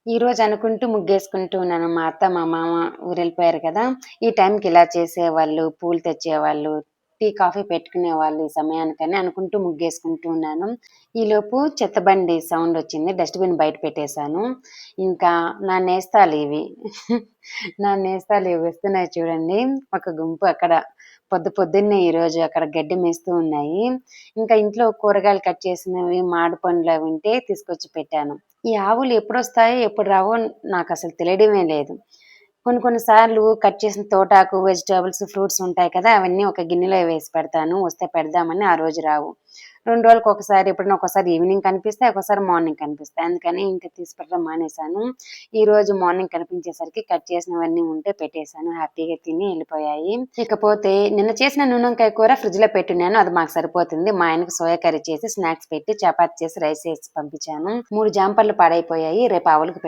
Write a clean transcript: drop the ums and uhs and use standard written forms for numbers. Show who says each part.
Speaker 1: ఈ రోజు అనుకుంటూ ముగ్గేసుకుంటూ ఉన్నాను. మా అత్త, మా మామ ఊరెళ్ళిపోయారు కదా! ఈ టైంకి ఇలా చేసేవాళ్ళు, పూలు తెచ్చేవాళ్ళు, టీ, కాఫీ పెట్టుకునేవాళ్ళు ఈ సమయానికని అనుకుంటూ ముగ్గేసుకుంటూ ఉన్నాను. ఈలోపు చెత్తబండి సౌండొచ్చింది. డస్ట్‌బిన్ బయట పెట్టేశాను. ఇంకా నా నేస్తాలివి. నా నేస్తాలివి వస్తున్నాయి చూడండి. ఒక గుంపు అక్కడ పొద్దున్నే ఈరోజు అక్కడ గడ్డి మేస్తూ ఉన్నాయి. ఇంకా ఇంట్లో కూరగాయలు కట్ చేసినవి, మామిడి పండ్లవి ఉంటే తీసుకొచ్చి పెట్టాను. ఈ ఆవులు ఎప్పుడొస్తాయో, ఎప్పుడు రావో నాకసలు తెలియడమే లేదు. కొన్ని సార్లు కట్ చేసిన తోటాకు, వెజిటబుల్స్, ఫ్రూట్స్ ఉంటాయి కదా! అవన్నీ ఒక గిన్నెలో వేసి పెడతాను. వస్తే పెడదామని ఆ రోజు రావు. 2 రోజులకొకసారి ఎప్పుడైనా ఒక్కోసారి ఈవినింగ్ కనిపిస్తాయి. ఒక్కోసారి మార్నింగ్ కనిపిస్తాయి. అందుకని ఇంక తీసి పెట్టడం మానేశాను. ఈరోజు మార్నింగ్ కనిపించేసరికి కట్ చేసినవన్నీ ఉంటే పెట్టేశాను. హ్యాపీగా తిని ఎళ్ళిపోయాయి. ఇకపోతే నిన్న చేసిన నూనొంకాయ కూర ఫ్రిడ్జ్‌లో పెట్టున్నాను. అది మాకు సరిపోతుంది. మా ఆయనకి సోయా కర్రీ చేసి, స్నాక్స్ పెట్టి, చపాతీ చేసి, రైస్ ఏసి పంపించాను. 3 జామ పళ్ళు పాడైపోయాయి. రేపు ఆవులకి